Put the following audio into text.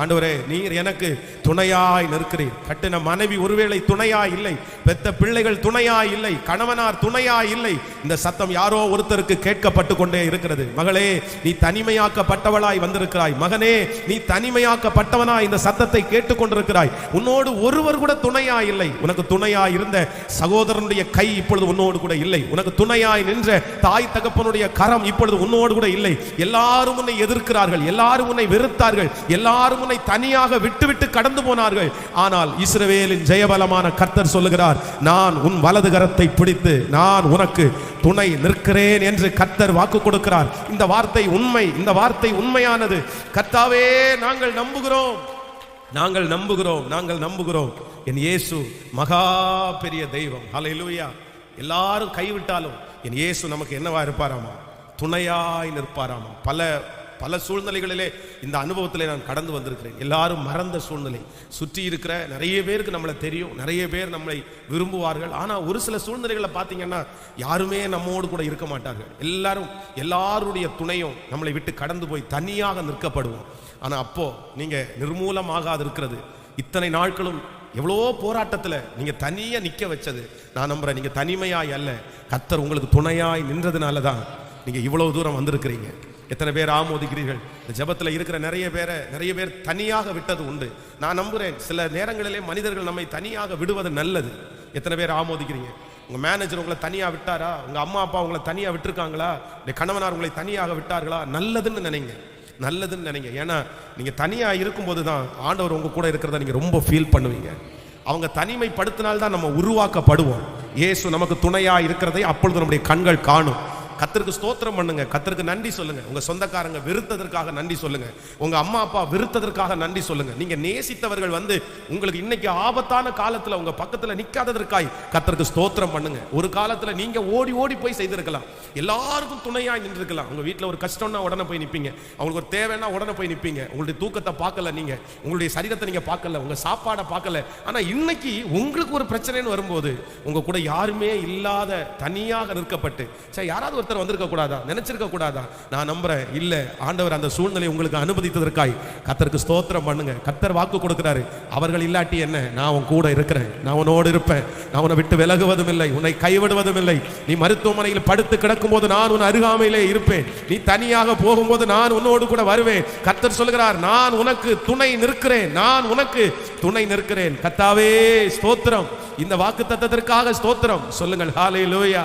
ஆண்டவரே, நீர் எனக்கு துணையாய் நிற்கிறீர். கட்டின மனைவி ஒருவேளை துணையாய் இல்லை, பெத்த பிள்ளைகள் துணையாய் இல்லை, கணவனார் துணையாய் இல்லை. இந்த சத்தம் யாரோ ஒருத்தருக்கு கேட்கப்பட்டு கொண்டே இருக்கிறது. மகளே, நீ தனிமையாக்கப்பட்டவளாய் வந்திருக்கிறாய். மகனே, நீ தனிமையாக்கப்பட்டவனாய் இந்த சத்தத்தை கேட்டுக்கொண்டிருக்கிறாய். உன்னோடு ஒருவர் கூட துணையாய் இல்லை. உனக்கு துணையாய் இருந்த சகோதரனுடைய கை இப்பொழுது உன்னோடு கூட இல்லை. உனக்கு துணையாய் நின்ற தாய் தகப்பனுடைய கரம் இப்பொழுது உன்னோடு கூட இல்லை. எல்லாரும் உன்னை எதிர்க்கிறார்கள், எல்லாரும் உன்னை வெறுத்தார்கள், எல்லாரும் தனியாக விட்டுவிட்டு கடந்து போனார்கள். ஆனால் இஸ்ரவேலின் ஜெயபலமான கர்த்தர் சொல்லுகிறார், நான் உன் வலது கரத்தை பிடித்து நான் உனக்கு துணை நிற்கிறேன் என்று கர்த்தர் வாக்கு கொடுக்கிறார். இந்த வார்த்தை உண்மை, இந்த வார்த்தை உண்மையானது. கர்த்தாவே, நாங்கள் நம்புகிறோம், நாங்கள் நம்புகிறோம், நாங்கள் நம்புகிறோம். என் இயேசு மகா பெரிய தெய்வம். ஹல்லேலூயா. எல்லாரும் கைவிட்டாலும் என் இயேசு நமக்கு என்னவா இருப்பாராமா? துணையாய் நிற்பாராமா. பல சூழ்நிலைகளிலே இந்த அனுபவத்திலே நான் கடந்து வந்திருக்கிறேன். எல்லாரும் மறந்த சூழ்நிலை, சுற்றி இருக்கிற நிறைய பேருக்கு நம்மளை தெரியும், நிறைய பேர் நம்மளை விரும்புவார்கள். ஆனால் ஒரு சில சூழ்நிலைகளை பார்த்தீங்கன்னா யாருமே நம்மோடு கூட இருக்க மாட்டார்கள். எல்லாருடைய துணையும் நம்மளை விட்டு கடந்து போய் தனியாக நிற்கப்படுவோம். ஆனால் அப்போ நீங்கள் நிர்மூலமாகாது இருக்கிறது. இத்தனை நாட்களும் எவ்வளோ போராட்டத்தில் நீங்கள் தனியாக நிற்க வச்சது நான் நம்புகிறேன். நீங்கள் தனிமையாய் அல்ல, கர்த்தர் உங்களுக்கு துணையாய் நின்றதுனால தான் நீங்கள் இவ்வளோ தூரம் வந்திருக்கிறீங்க. எத்தனை பேர் ஆமோதிக்கிறீர்கள்? இந்த ஜபத்தில் இருக்கிற நிறைய பேர் தனியாக விட்டது உண்டு. நான் நம்புகிறேன், சில நேரங்களிலே மனிதர்கள் நம்மை தனியாக விடுவது நல்லது. எத்தனை பேர் ஆமோதிக்கிறீங்க? உங்கள் மேனேஜர் உங்களை தனியாக விட்டாரா? உங்கள் அம்மா அப்பா உங்களை தனியாக விட்டுருக்காங்களா? இல்லை கணவனார் உங்களை தனியாக விட்டார்களா? நல்லதுன்னு நினைங்க, நல்லதுன்னு நினைங்க. ஏன்னா நீங்கள் தனியாக இருக்கும்போது தான் ஆண்டவர் உங்கள் கூட இருக்கிறத நீங்கள் ரொம்ப ஃபீல் பண்ணுவீங்க. அவங்க தனிமைப்படுத்தினால்தான் நம்ம உருவாக்கப்படுவோம். இயேசு நமக்கு துணையாக இருக்கிறதை அப்பொழுது நம்முடைய கண்கள் காணும். கர்த்தருக்கு ஸ்தோத்திரம் பண்ணுங்க, கர்த்தருக்கு நன்றி சொல்லுங்க. உங்க சொந்தக்காரங்க வெறுத்ததற்காக நன்றி சொல்லுங்க, உங்க அம்மா அப்பா வெறுத்ததற்காக நன்றி சொல்லுங்க. நீங்க நேசித்தவர்கள் உங்களுக்கு இன்னைக்கு ஆபத்தான காலத்துல உங்க பக்கத்துல நிக்காததற்காய் கர்த்தருக்கு ஸ்தோத்திரம் பண்ணுங்க. ஒரு காலத்துல நீங்க ஓடி ஓடி போய் செய்திருக்கலாம், எல்லாருக்கும் துணையாய் நின்றுருக்கலாம். உங்க வீட்டுல ஒரு கஷ்டம்னா உடனே போய் நிப்பீங்க, அவங்களுக்கு ஒரு தேவைன்னா உடனே போய் நிப்பீங்க. உங்களுடைய தூக்கத்தை பார்க்கல, நீங்க உங்களுடைய சரீரத்தை நீங்க பார்க்கல, உங்க சாப்பாடை பார்க்கல. ஆனா இன்னைக்கு உங்களுக்கு ஒரு பிரச்சனைன்னு வரும்போது உங்க கூட யாருமே இல்லாத தனியாக நிற்கப்பட்டு, சரி யாராவது வந்திருக்க கூடாதா, நினைச்சிருக்க கூடாதா? நான் நம்புறேன், இல்ல, ஆண்டவர் அந்த சூழ்நிலை உங்களுக்கு அனுமதித்ததற்காய் கர்த்தருக்கு ஸ்தோத்திரம் பண்ணுங்க. கர்த்தர் வாக்கு கொடுக்கிறாரு, அவர்கள் இல்லாட்டி என்ன, நான் உன் கூட இருக்கிறேன், நான் உன்னோடு இருப்பேன், நான் உன்னை விட்டு விலகுவதும் இல்லை, உன்னை கைவிடுவதும் இல்லை. நீ மருத்துவமனையில் படுத்து கிடக்கும் போது நான் உன் அருகாமையிலே இருப்பேன், நீ தனியாக போகும்போது நான் உன்னோடு கூட வருவேன். கர்த்தர் சொல்கிறார், நான் உனக்கு துணை நிற்கிறேன், நான் உனக்கு துணை நிற்கிறேன். கர்த்தாவே ஸ்தோத்திரம். இந்த வாக்கு தத்தத்திற்காக ஸ்தோத்திரம் சொல்லுங்கள். ஹல்லேலூயா.